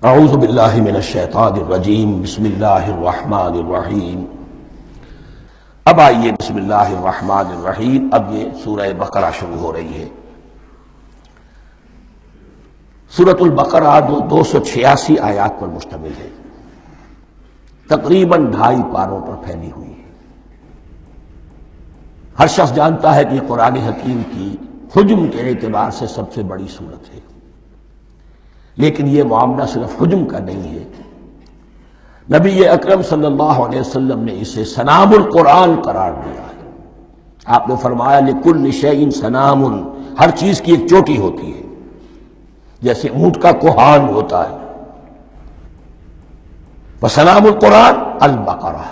اعوذ باللہ من الشیطان الرجیم بسم اللہ الرحمن الرحیم۔ اب آئیے بسم اللہ الرحمن الرحیم، اب یہ سورہ بقرہ شروع ہو رہی ہے۔ سورۃ البقرہ 286 آیات پر مشتمل ہے، تقریباً 2.5 پاروں پر پھیلی ہوئی ہے۔ ہر شخص جانتا ہے کہ یہ قرآن حکیم کی حجم کے اعتبار سے سب سے بڑی سورت ہے، لیکن یہ معاملہ صرف حجم کا نہیں ہے۔ نبی اکرم صلی اللہ علیہ وسلم نے اسے سنام القرآن قرار دیا ہے۔ آپ نے فرمایا لکل شیء سنام، ہر چیز کی ایک چوٹی ہوتی ہے، جیسے اونٹ کا کوہان ہوتا ہے۔ وسنام القرآن البقرہ،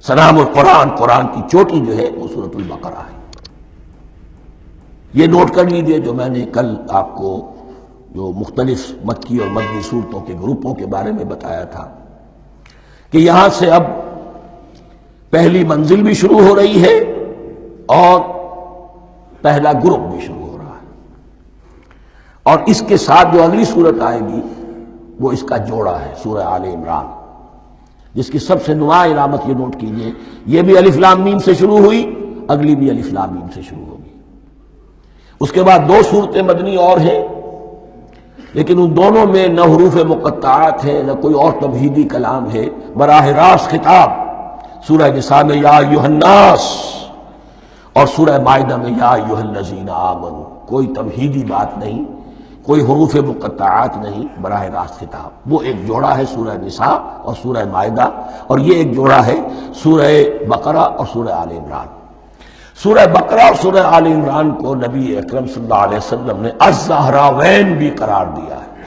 سنام القرآن، قرآن کی چوٹی جو ہے وہ سورۃ البقرہ ہے۔ یہ نوٹ کر لیجئے جو میں نے کل آپ کو جو مختلف مکی اور مدنی صورتوں کے گروپوں کے بارے میں بتایا تھا کہ یہاں سے اب پہلی منزل بھی شروع ہو رہی ہے اور پہلا گروپ بھی شروع ہو رہا ہے، اور اس کے ساتھ جو اگلی صورت آئے گی وہ اس کا جوڑا ہے، سورہ آل عمران، جس کی سب سے نمایاں علامت یہ نوٹ کیجئے، یہ بھی الف لام میم سے شروع ہوئی، اگلی بھی الف لام میم سے شروع ہوگی۔ اس کے بعد 2 صورتیں مدنی اور ہیں، لیکن ان دونوں میں نہ حروف مقطعات ہے نہ کوئی اور تمہیدی کلام ہے، براہ راست خطاب سورہ نساء میں یا ایھا الناس اور سورہ مائدہ میں یا ایھا الذین آمنوا، کوئی تمہیدی بات نہیں، کوئی حروف مقطعات نہیں، براہ راست خطاب۔ وہ ایک جوڑا ہے سورہ نساء اور سورہ مائدہ، اور یہ ایک جوڑا ہے سورہ بقرہ اور سورہ آل عمران۔ سورہ بقرہ اور سورہ آل عمران کو نبی اکرم صلی اللہ علیہ وسلم نے الزہراوین بھی قرار دیا ہے۔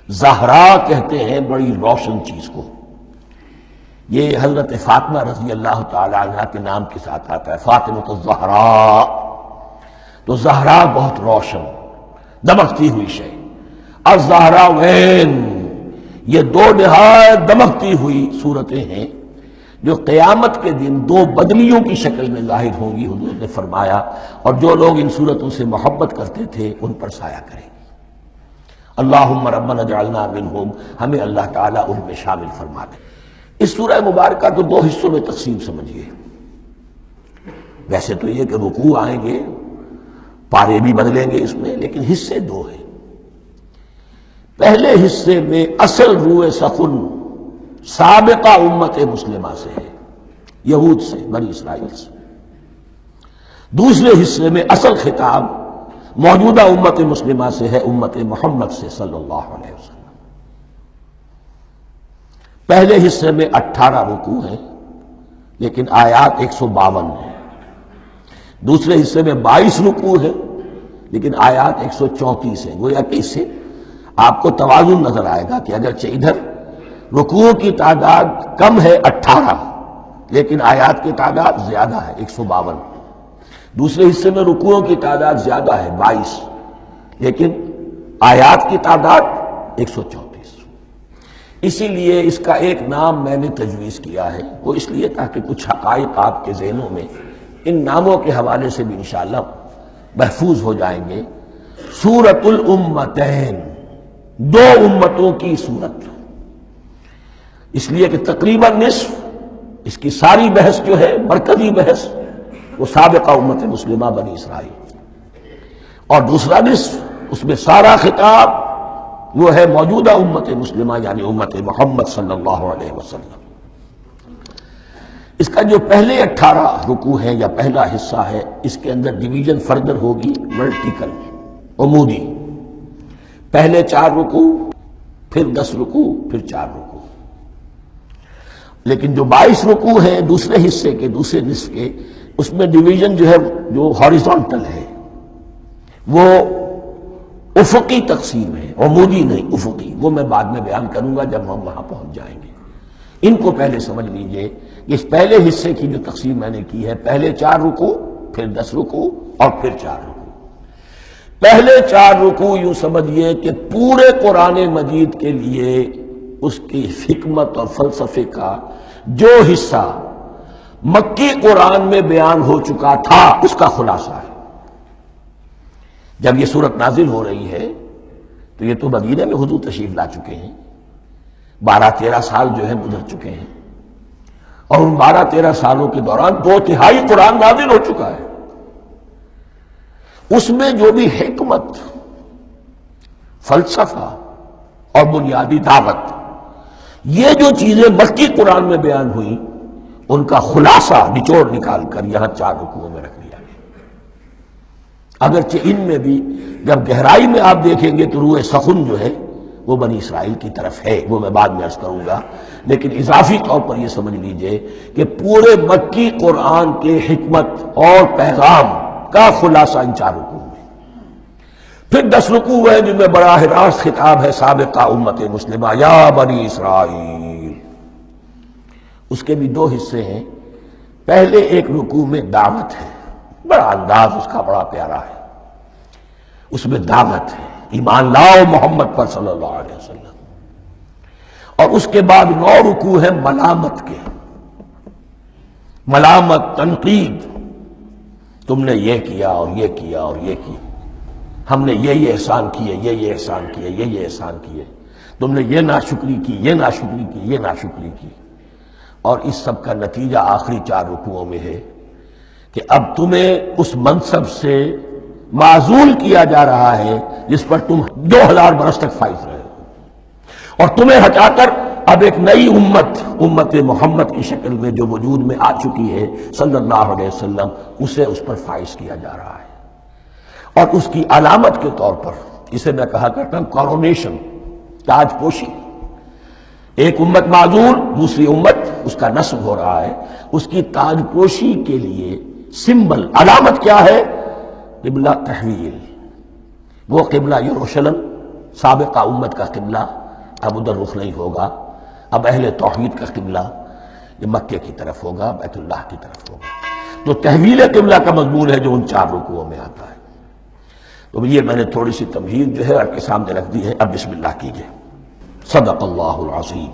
زہرا کہتے ہیں بڑی روشن چیز کو، یہ حضرت فاطمہ رضی اللہ تعالی عنہ کے نام کے ساتھ آتا ہے، فاطمۃ الزہراء، تو زہرا بہت روشن دمکتی ہوئی شے۔ الزہراوین، یہ 2 نہایت دمکتی ہوئی صورتیں ہیں جو قیامت کے دن 2 بدلیوں کی شکل میں ظاہر ہوں گی، حضور نے فرمایا، اور جو لوگ ان صورتوں سے محبت کرتے تھے ان پر سایہ کریں گی۔ اللہم ربنا اجعلنا منہم، ہمیں اللہ تعالیٰ ان میں شامل فرما دے۔ اس سورہ مبارکہ کو 2 حصوں میں تقسیم سمجھیے۔ ویسے تو یہ کہ رکوع آئیں گے، پارے بھی بدلیں گے اس میں، لیکن حصے 2 ہیں۔ پہلے حصے میں اصل روح سخن سابقہ امت مسلمہ سے ہے، یہود سے، بنی اسرائیل سے۔ دوسرے حصے میں اصل خطاب موجودہ امت مسلمہ سے ہے، امت محمد سے صلی اللہ علیہ وسلم۔ پہلے حصے میں 18 رکوع ہیں لیکن آیات 152 ہیں۔ دوسرے حصے میں 22 رکوع ہیں لیکن آیات 134 ہیں۔ گویا کہ اس سے آپ کو توازن نظر آئے گا کہ اگرچہ ادھر رکوع کی تعداد کم ہے 18، لیکن آیات کی تعداد زیادہ ہے 152۔ دوسرے حصے میں رکوعوں کی تعداد زیادہ ہے 22، لیکن آیات کی تعداد 134۔ اسی لیے اس کا ایک نام میں نے تجویز کیا ہے، وہ اس لیے تاکہ کچھ حقائق آپ کے ذہنوں میں ان ناموں کے حوالے سے بھی انشاءاللہ محفوظ ہو جائیں گے۔ سورۃ الامتین، 2 امتوں کی سورت، اس لیے کہ تقریباً نصف اس کی ساری بحث جو ہے، مرکزی بحث، وہ سابقہ امت مسلمہ بنی اسرائیل، اور دوسرا نصف اس میں سارا خطاب وہ ہے موجودہ امت مسلمہ یعنی امت محمد صلی اللہ علیہ وسلم۔ اس کا جو پہلے 18 رکوع ہیں یا پہلا حصہ ہے، اس کے اندر ڈویژن فردر ہوگی ورٹیکل، عمودی۔ پہلے 4 رکوع، پھر 10 رکوع، پھر 4 رکوع۔ لیکن جو 22 رکوع ہیں دوسرے حصے کے، دوسرے نصف کے، اس میں ڈویژن جو ہے جو ہاریزونٹل ہے، وہ افقی تقسیم ہے، عمودی نہیں، افقی۔ وہ میں بعد میں بیان کروں گا جب ہم وہاں پہنچ جائیں گے۔ ان کو پہلے سمجھ لیجئے کہ اس پہلے حصے کی جو تقسیم میں نے کی ہے، پہلے 4 رکوع، پھر 10 رکوع اور پھر 4 رکوع۔ پہلے 4 رکوع یوں سمجھیے کہ پورے قرآن مجید کے لیے اس کی حکمت اور فلسفے کا جو حصہ مکی قرآن میں بیان ہو چکا تھا اس کا خلاصہ ہے۔ جب یہ صورت نازل ہو رہی ہے تو یہ تو مدینہ میں حضور تشریف لا چکے ہیں، 12-13 سال جو ہے گزر چکے ہیں، اور ان 12-13 سالوں کے دوران 2/3 قرآن نازل ہو چکا ہے۔ اس میں جو بھی حکمت، فلسفہ اور بنیادی دعوت، یہ جو چیزیں مکی قرآن میں بیان ہوئی، ان کا خلاصہ نچوڑ نکال کر یہاں 4 رکوعوں میں رکھ دیا گیا۔ اگرچہ ان میں بھی جب گہرائی میں آپ دیکھیں گے تو روح سخن جو ہے وہ بنی اسرائیل کی طرف ہے، وہ میں بعد میں عرض کروں گا، لیکن اضافی طور پر یہ سمجھ لیجئے کہ پورے مکی قرآن کے حکمت اور پیغام کا خلاصہ ان 4 رکوعوں میں۔ پھر 10 رکوع ہیں جن میں براہ راست خطاب ہے سابقہ امت مسلمہ، یا بنی اسرائیل۔ اس کے بھی 2 حصے ہیں۔ پہلے ایک رکوع میں دعوت ہے، بڑا انداز اس کا بڑا پیارا ہے، اس میں دعوت ہے، ایمان لاؤ محمد پر صلی اللہ علیہ وسلم۔ اور اس کے بعد 9 رکوع ہیں ملامت کے، ملامت، تنقید، تم نے یہ کیا اور یہ کیا اور یہ کی، ہم نے یہ احسان کیے، یہ احسان کیے، یہ احسان کیے، تم نے یہ ناشکری کی، یہ ناشکری کی، یہ ناشکری کی۔ اور اس سب کا نتیجہ آخری 4 رکوعوں میں ہے کہ اب تمہیں اس منصب سے معزول کیا جا رہا ہے جس پر تم 2000 برس تک فائز رہے ہو، اور تمہیں ہٹا کر اب ایک نئی امت محمد کی شکل میں جو وجود میں آ چکی ہے صلی اللہ علیہ وسلم، اسے اس پر فائز کیا جا رہا ہے۔ اور اس کی علامت کے طور پر اسے میں کہا کرتا ہوں کورونیشن، تاج پوشی۔ ایک امت معزول، دوسری امت اس کا نصب ہو رہا ہے، اس کی تاج پوشی کے لیے سمبل، علامت کیا ہے؟ قبلہ تحویل۔ وہ قبلہ یروشلم، سابقہ امت کا قبلہ اب ادھر رخ نہیں ہوگا، اب اہل توحید کا قبلہ یہ مکے کی طرف ہوگا، بیت اللہ کی طرف ہوگا۔ تو تحویل قبلہ کا مضمون ہے جو ان 4 رکوعوں میں آتا ہے۔ تو یہ میں نے تھوڑی سی تمہید جو ہے آپ کے سامنے رکھ دی ہے۔ اب بسم اللہ کیجئے۔ صدق اللہ العظیم۔